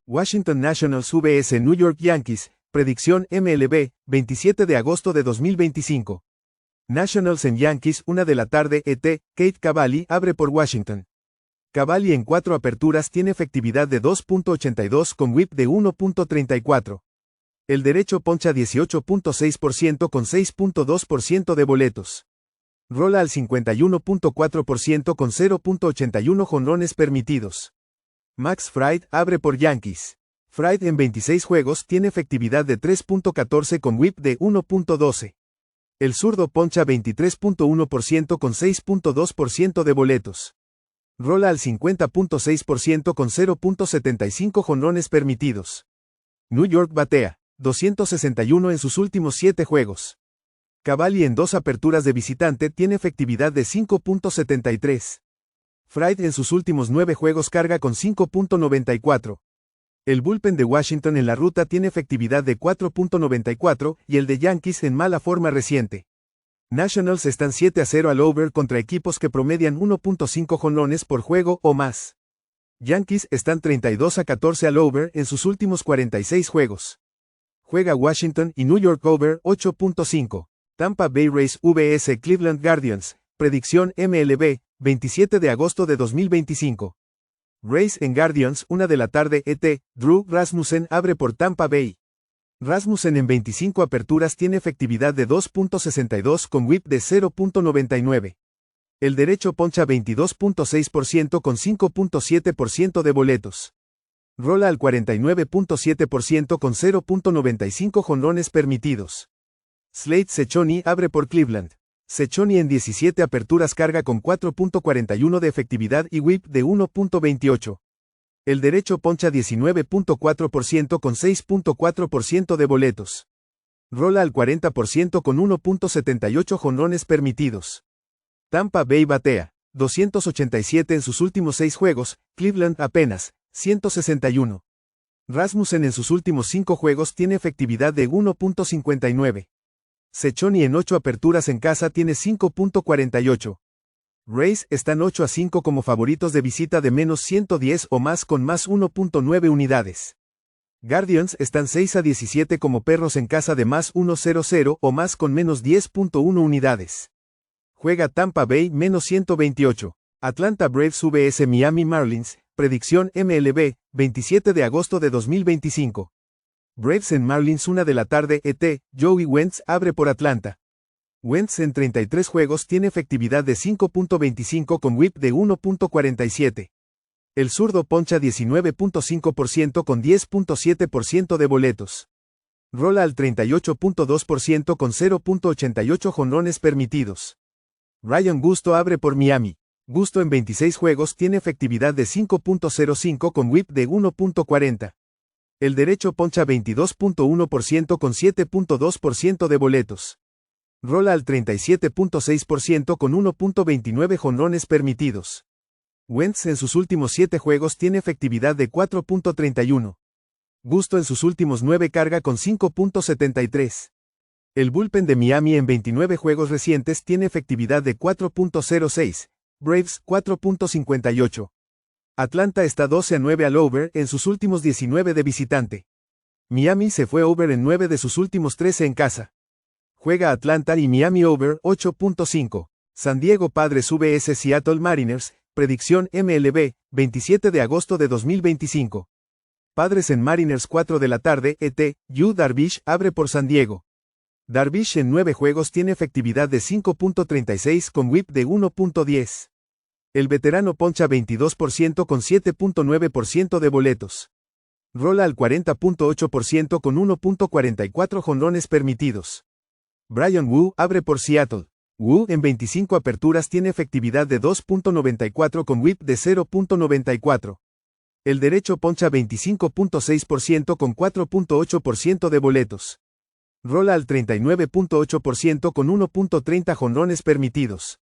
Washington Nationals vs New York Yankees, predicción MLB, 27 de agosto de 2025. Nationals en Yankees, 1 de la tarde ET, Kate Cavalli abre por Washington. Cavalli en 4 aperturas tiene efectividad de 2.82 con whip de 1.34. El derecho poncha 18.6% con 6.2% de boletos. Rola al 51.4% con 0.81 jonrones permitidos. Max Fried abre por Yankees. Fried en 26 juegos tiene efectividad de 3.14 con whip de 1.12. El zurdo poncha 23.1% con 6.2% de boletos. Rola al 50.6% con 0.75 jonrones permitidos. New York batea 261 en sus últimos 7 juegos. Cavalli en 2 aperturas de visitante tiene efectividad de 5.73. Fried en sus últimos 9 juegos carga con 5.94. El bullpen de Washington en la ruta tiene efectividad de 4.94 y el de Yankees en mala forma reciente. Nationals están 7-0 al over contra equipos que promedian 1.5 jonrones por juego o más. Yankees están 32-14 al over en sus últimos 46 juegos. Juega Washington y New York over 8.5. Tampa Bay Rays vs Cleveland Guardians, predicción MLB, 27 de agosto de 2025. Rays en Guardians, 1 de la tarde ET, Drew Rasmussen abre por Tampa Bay. Rasmussen en 25 aperturas tiene efectividad de 2.62 con whip de 0.99. El derecho poncha 22.6% con 5.7% de boletos. Rola al 49.7% con 0.95 jonrones permitidos. Slade Cecconi abre por Cleveland. Cecconi en 17 aperturas carga con 4.41 de efectividad y whip de 1.28. El derecho poncha 19.4% con 6.4% de boletos. Rola al 40% con 1.78 jonrones permitidos. Tampa Bay batea 287 en sus últimos 6 juegos, Cleveland apenas 161. Rasmussen en sus últimos 5 juegos tiene efectividad de 1.59. Cecconi en 8 aperturas en casa tiene 5.48. Rays están 8-5 como favoritos de visita de menos 110 o más con más 1.9 unidades. Guardians están 6-17 como perros en casa de más 1.00 o más con menos 10.1 unidades. Juega Tampa Bay menos 128. Atlanta Braves vs Miami Marlins, predicción MLB, 27 de agosto de 2025. Braves en Marlins 1 de la tarde ET, Joey Wentz abre por Atlanta. Wentz en 33 juegos tiene efectividad de 5.25 con whip de 1.47. El zurdo poncha 19.5% con 10.7% de boletos. Rola al 38.2% con 0.88 jonrones permitidos. Ryan Gusto abre por Miami. Gusto en 26 juegos tiene efectividad de 5.05 con whip de 1.40. El derecho poncha 22.1% con 7.2% de boletos. Rola al 37.6% con 1.29 jonrones permitidos. Wentz en sus últimos 7 juegos tiene efectividad de 4.31. Gusto en sus últimos 9 carga con 5.73. El bullpen de Miami en 29 juegos recientes tiene efectividad de 4.06. Braves 4.58. Atlanta está 12-9 al over en sus últimos 19 de visitante. Miami se fue over en 9 de sus últimos 13 en casa. Juega Atlanta y Miami over 8.5. San Diego Padres vs Seattle Mariners, predicción MLB, 27 de agosto de 2025. Padres en Mariners 4 de la tarde ET, Yu Darvish abre por San Diego. Darvish en 9 juegos tiene efectividad de 5.36 con whip de 1.10. El veterano poncha 22% con 7.9% de boletos. Rola al 40.8% con 1.44 jonrones permitidos. Bryan Woo abre por Seattle. Woo en 25 aperturas tiene efectividad de 2.94 con whip de 0.94. El derecho poncha 25.6% con 4.8% de boletos. Rola al 39.8% con 1.30 jonrones permitidos.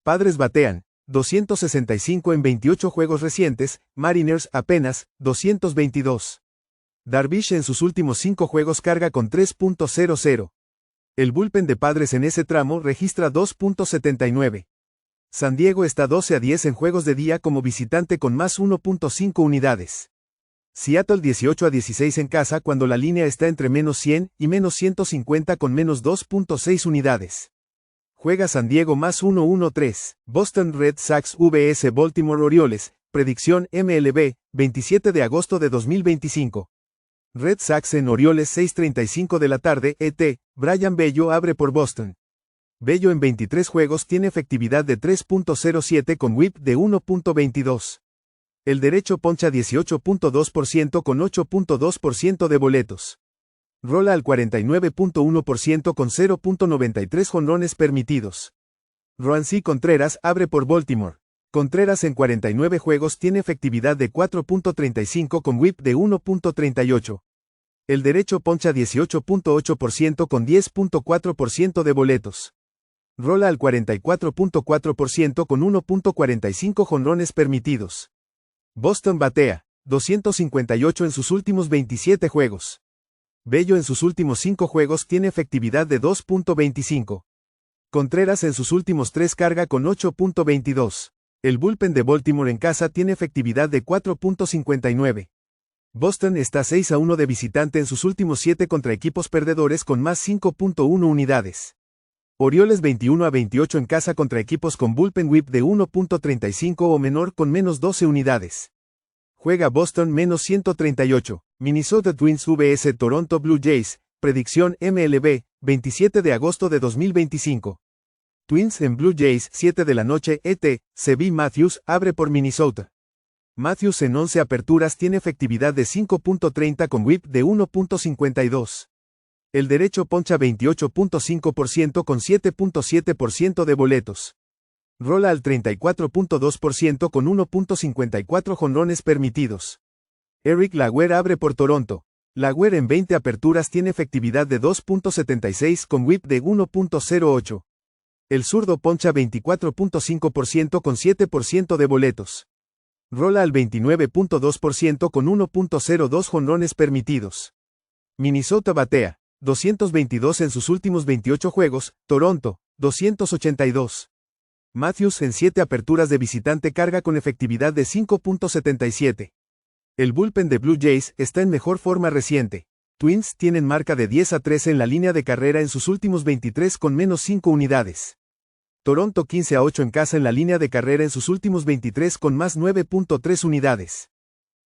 Padres batean 265 en 28 juegos recientes, Mariners apenas 222. Darvish en sus últimos 5 juegos carga con 3.00. El bullpen de Padres en ese tramo registra 2.79. San Diego está 12-10 en juegos de día como visitante con más 1.5 unidades. Seattle 18-16 en casa cuando la línea está entre -100 y -150 con -2.6 unidades. Juega San Diego +1-1-3. Boston Red Sox vs Baltimore Orioles. Predicción MLB, 27 de agosto de 2025. Red Sox en Orioles 6:35 de la tarde, ET. Brian Bello abre por Boston. Bello en 23 juegos tiene efectividad de 3.07 con whip de 1.22. El derecho poncha 18.2% con 8.2% de boletos. Rola al 49.1% con 0.93 jonrones permitidos. Roansy Contreras abre por Baltimore. Contreras en 49 juegos tiene efectividad de 4.35 con whip de 1.38. El derecho poncha 18.8% con 10.4% de boletos. Rola al 44.4% con 1.45 jonrones permitidos. Boston batea 258 en sus últimos 27 juegos. Bello en sus últimos 5 juegos tiene efectividad de 2.25. Contreras en sus últimos 3 carga con 8.22. El bullpen de Baltimore en casa tiene efectividad de 4.59. Boston está 6-1 de visitante en sus últimos 7 contra equipos perdedores con más 5.1 unidades. Orioles 21-28 en casa contra equipos con bullpen whip de 1.35 o menor con -12 unidades. Juega Boston -138. Minnesota Twins vs Toronto Blue Jays. Predicción MLB, 27 de agosto de 2025. Twins en Blue Jays 7 de la noche, ET. C.B. Matthews abre por Minnesota. Matthews en 11 aperturas tiene efectividad de 5.30 con whip de 1.52. El derecho poncha 28.5% con 7.7% de boletos. Rola al 34.2% con 1.54 jonrones permitidos. Eric Lauer abre por Toronto. Lauer en 20 aperturas tiene efectividad de 2.76 con whip de 1.08. El zurdo poncha 24.5% con 7% de boletos. Rola al 29.2% con 1.02 jonrones permitidos. Minnesota batea 222 en sus últimos 28 juegos, Toronto, 282. Matthews en 7 aperturas de visitante carga con efectividad de 5.77. El bullpen de Blue Jays está en mejor forma reciente. Twins tienen marca de 10-3 en la línea de carrera en sus últimos 23 con -5 unidades. Toronto 15-8 en casa en la línea de carrera en sus últimos 23 con más 9.3 unidades.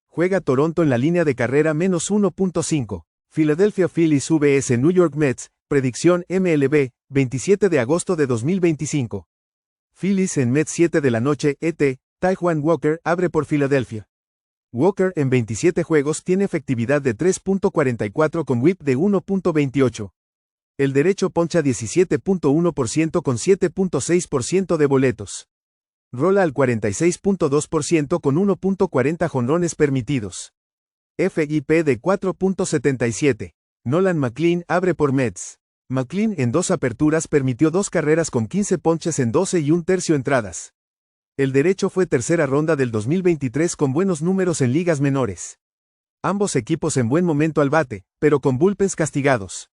Juega Toronto en la línea de carrera -1.5. Philadelphia Phillies vs New York Mets. Predicción MLB, 27 de agosto de 2025. Phillies en Mets 7 de la noche, ET. Taijuan Walker abre por Philadelphia. Walker en 27 juegos tiene efectividad de 3.44 con whip de 1.28. El derecho poncha 17.1% con 7.6% de boletos. Rola al 46.2% con 1.40 jonrones permitidos. FIP de 4.77. Nolan McLean abre por Mets. McLean en 2 aperturas permitió 2 carreras con 15 ponches en 12 1/3 entradas. El derecho fue tercera ronda del 2023 con buenos números en ligas menores. Ambos equipos en buen momento al bate, pero con bullpens castigados.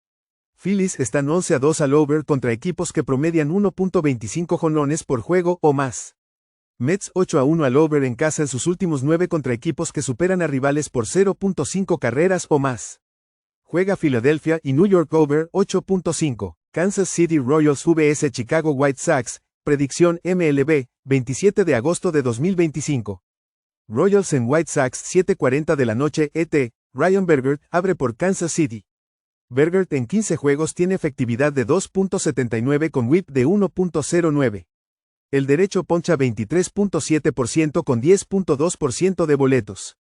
Phillies están 11-2 al over contra equipos que promedian 1.25 jonrones por juego o más. Mets 8-1 al over en casa en sus últimos 9 contra equipos que superan a rivales por 0.5 carreras o más. Juega Philadelphia y New York over 8.5. Kansas City Royals vs Chicago White Sox. Predicción MLB, 27 de agosto de 2025. Royals en White Sox 7:40 de la noche, ET. Ryan Bergert abre por Kansas City. Bergert en 15 juegos tiene efectividad de 2.79 con whip de 1.09. El derecho poncha 23.7% con 10.2% de boletos.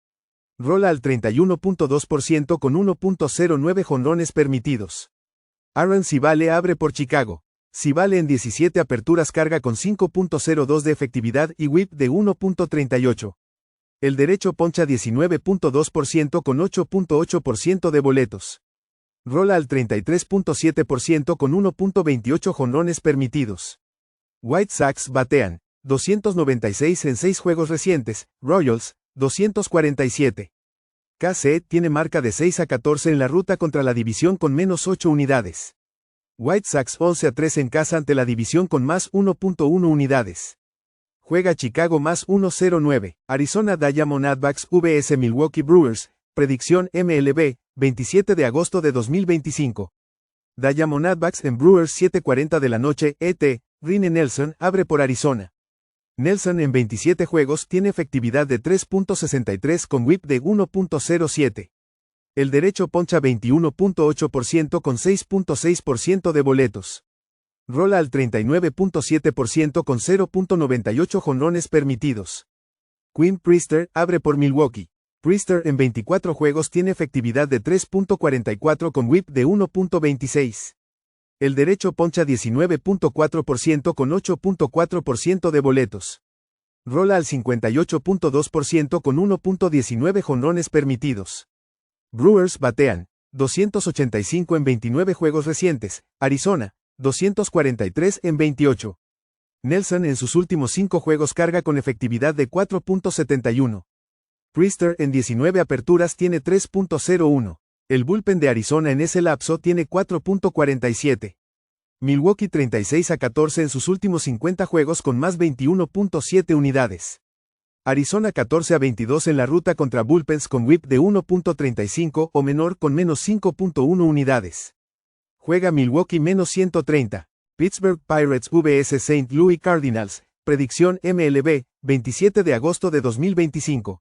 Rola al 31.2% con 1.09 jonrones permitidos. Aaron Civale abre por Chicago. Civale en 17 aperturas carga con 5.02 de efectividad y whip de 1.38. El derecho poncha 19.2% con 8.8% de boletos. Rola al 33.7% con 1.28 jonrones permitidos. White Sox batean 296 en 6 juegos recientes, Royals 247. KC tiene marca de 6-14 en la ruta contra la división con -8 unidades. White Sox 11-3 en casa ante la división con más 1.1 unidades. Juega Chicago +109, Arizona Diamondbacks vs Milwaukee Brewers. predicción MLB, 27 de agosto de 2025. Diamondbacks en Brewers 7:40 de la noche, ET, Ryne Nelson abre por Arizona. Nelson en 27 juegos tiene efectividad de 3.63 con whip de 1.07. El derecho poncha 21.8% con 6.6% de boletos. Rola al 39.7% con 0.98 jonrones permitidos. Quinn Priester abre por Milwaukee. Priester en 24 juegos tiene efectividad de 3.44 con whip de 1.26. El derecho poncha 19.4% con 8.4% de boletos. Rola al 58.2% con 1.19 jonrones permitidos. Brewers batean 285 en 29 juegos recientes, Arizona 243 en 28. Nelson en sus últimos 5 juegos carga con efectividad de 4.71. Priester en 19 aperturas tiene 3.01. El bullpen de Arizona en ese lapso tiene 4.47. Milwaukee 36-14 en sus últimos 50 juegos con más 21.7 unidades. Arizona 14-22 en la ruta contra bullpens con whip de 1.35 o menor con menos 5.1 unidades. Juega Milwaukee menos 130. Pittsburgh Pirates vs St. Louis Cardinals, predicción MLB, 27 de agosto de 2025.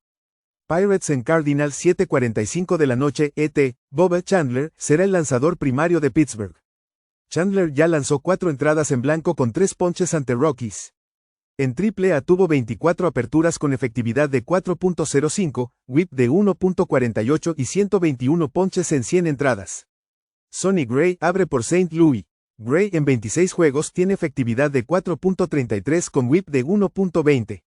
Pirates en Cardinals 7:45 de la noche, ET, Bob Chandler será el lanzador primario de Pittsburgh. Chandler ya lanzó 4 entradas en blanco con 3 ponches ante Rockies. En AAA tuvo 24 aperturas con efectividad de 4.05, whip de 1.48 y 121 ponches en 100 entradas. Sonny Gray abre por St. Louis. Gray en 26 juegos tiene efectividad de 4.33 con whip de 1.20.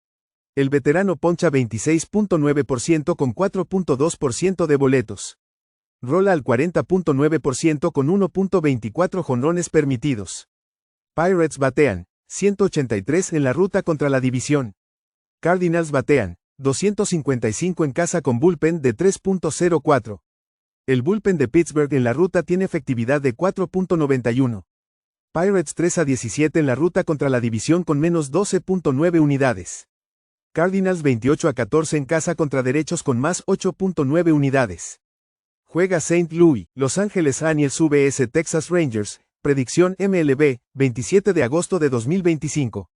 El veterano poncha 26.9% con 4.2% de boletos. Rola al 40.9% con 1.24 jonrones permitidos. Pirates batean 183 en la ruta contra la división. Cardinals batean 255 en casa con bullpen de 3.04. El bullpen de Pittsburgh en la ruta tiene efectividad de 4.91. Pirates 3-17 en la ruta contra la división con menos 12.9 unidades. Cardinals 28-14 en casa contra derechos con más 8.9 unidades. Juega St. Louis, Los Ángeles Angels vs Texas Rangers, predicción MLB, 27 de agosto de 2025.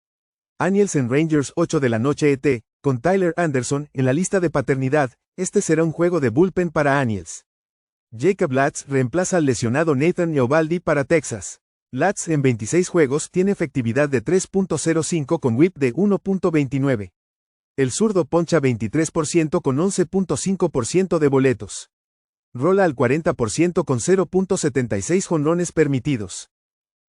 Angels en Rangers 8 de la noche ET, con Tyler Anderson en la lista de paternidad, este será un juego de bullpen para Angels. Jacob Latz reemplaza al lesionado Nathan Eovaldi para Texas. Latz en 26 juegos tiene efectividad de 3.05 con whip de 1.29. El zurdo poncha 23% con 11.5% de boletos. Rola al 40% con 0.76 jonrones permitidos.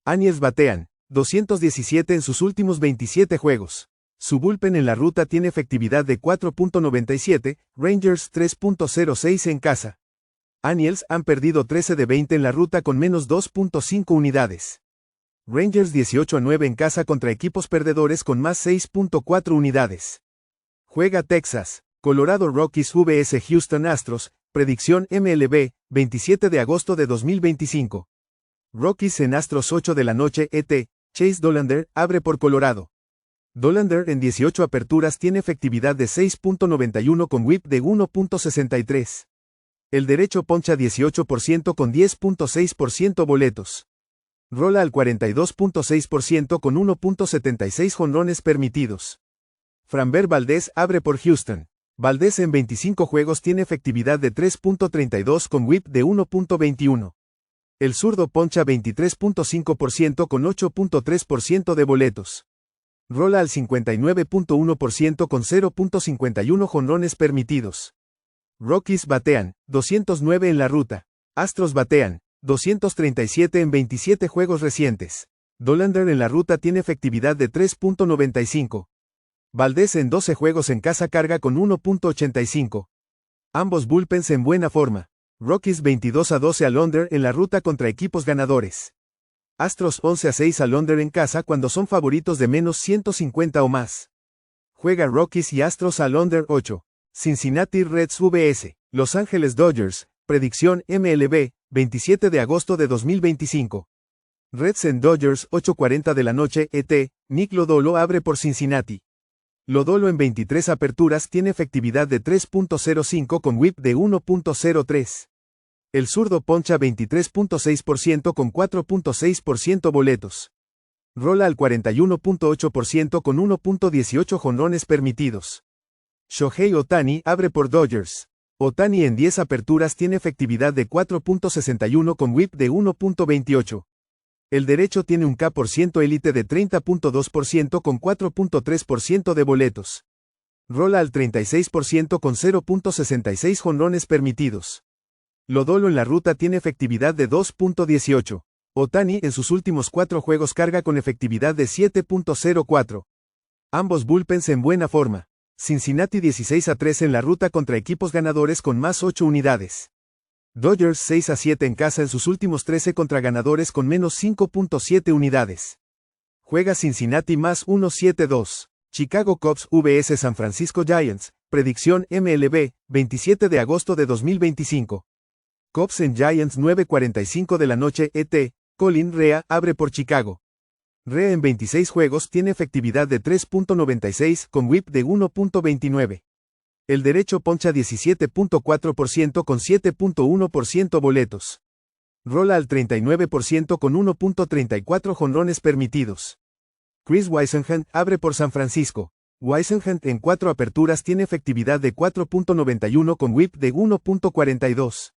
Angels batean 217 en sus últimos 27 juegos. Su bullpen en la ruta tiene efectividad de 4.97, Rangers 3.06 en casa. Angels han perdido 13 de 20 en la ruta con menos 2.5 unidades. Rangers 18-9 en casa contra equipos perdedores con más 6.4 unidades. Juega Texas, Colorado Rockies vs Houston Astros, predicción MLB, 27 de agosto de 2025. Rockies en Astros 8 de la noche ET, Chase Dollander abre por Colorado. Dollander en 18 aperturas tiene efectividad de 6.91 con whip de 1.63. El derecho poncha 18% con 10.6% boletos. Rola al 42.6% con 1.76 jonrones permitidos. Framber Valdez abre por Houston. Valdez en 25 juegos tiene efectividad de 3.32 con whip de 1.21. El zurdo poncha 23.5% con 8.3% de boletos. Rola al 59.1% con 0.51 jonrones permitidos. Rockies batean 209 en la ruta. Astros batean 237 en 27 juegos recientes. Dollander en la ruta tiene efectividad de 3.95. Valdez en 12 juegos en casa carga con 1.85. Ambos bullpens en buena forma. Rockies 22-12 al under en la ruta contra equipos ganadores. Astros 11-6 al under en casa cuando son favoritos de menos 150 o más. Juega Rockies y Astros al under 8. Cincinnati Reds vs Los Ángeles Dodgers, predicción MLB, 27 de agosto de 2025. Reds en Dodgers 8:40 de la noche ET, Nick Lodolo abre por Cincinnati. Lodolo en 23 aperturas tiene efectividad de 3.05 con whip de 1.03. El zurdo poncha 23.6% con 4.6% boletos. Rola al 41.8% con 1.18 jonrones permitidos. Shohei Ohtani abre por Dodgers. Ohtani en 10 aperturas tiene efectividad de 4.61 con whip de 1.28. El derecho tiene un K% élite de 30.2% con 4.3% de boletos. Rola al 36% con 0.66 jonrones permitidos. Lodolo en la ruta tiene efectividad de 2.18. Ohtani en sus últimos 4 juegos carga con efectividad de 7.04. Ambos bullpens en buena forma. Cincinnati 16-3 en la ruta contra equipos ganadores con más 8 unidades. Dodgers 6-7 en casa en sus últimos 13 contra ganadores con menos 5.7 unidades. Juega Cincinnati más 1-7-2. Chicago Cubs vs San Francisco Giants. Predicción MLB, 27 de agosto de 2025. Cubs en Giants 9:45 de la noche ET. Colin Rea abre por Chicago. Rea en 26 juegos tiene efectividad de 3.96 con whip de 1.29. El derecho poncha 17.4% con 7.1% boletos. Rola al 39% con 1.34 jonrones permitidos. Chris Whisenhunt abre por San Francisco. Whisenhunt en 4 aperturas tiene efectividad de 4.91 con whip de 1.42.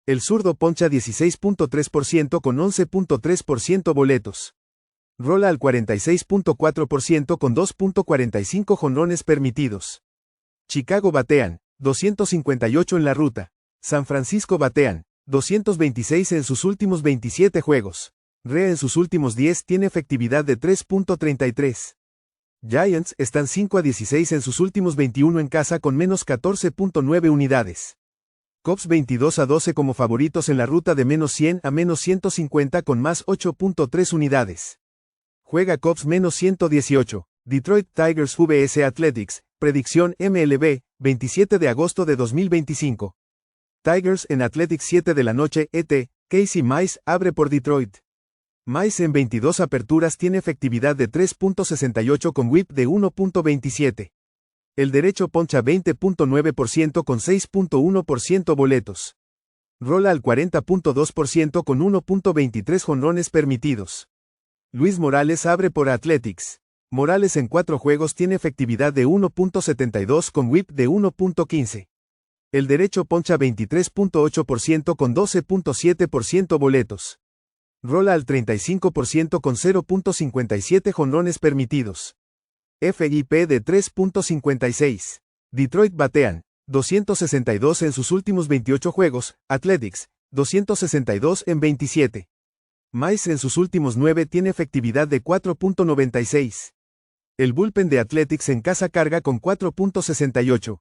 El zurdo poncha 16.3% con 11.3% boletos. Rola al 46.4% con 2.45 jonrones permitidos. Chicago batean, 258 en la ruta. San Francisco batean, 226 en sus últimos 27 juegos. Rea en sus últimos 10 tiene efectividad de 3.33. Giants están 5-16 en sus últimos 21 en casa con menos 14.9 unidades. Cubs 22-12 como favoritos en la ruta de menos 100 a menos 150 con más 8.3 unidades. Juega Cubs menos 118. Detroit Tigers vs Athletics. Predicción MLB, 27 de agosto de 2025. Tigers en Athletics 7 de la noche ET. Casey Mize abre por Detroit. Mize en 22 aperturas tiene efectividad de 3.68 con whip de 1.27. El derecho poncha 20.9% con 6.1% boletos. Rola al 40.2% con 1.23 jonrones permitidos. Luis Morales abre por Athletics. Morales en 4 juegos tiene efectividad de 1.72 con whip de 1.15. El derecho poncha 23.8% con 12.7% boletos. Rola al 35% con 0.57 jonrones permitidos. FIP de 3.56. Detroit batean, 262 en sus últimos 28 juegos, Athletics, 262 en 27. Mize en sus últimos 9 tiene efectividad de 4.96. El bullpen de Athletics en casa carga con 4.68.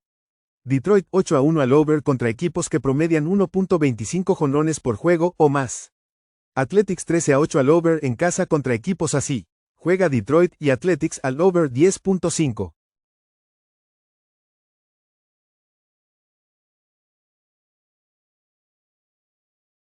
Detroit 8-1 al over contra equipos que promedian 1.25 jonrones por juego o más. Athletics 13-8 al over en casa contra equipos así. Juega Detroit y Athletics al over 10.5.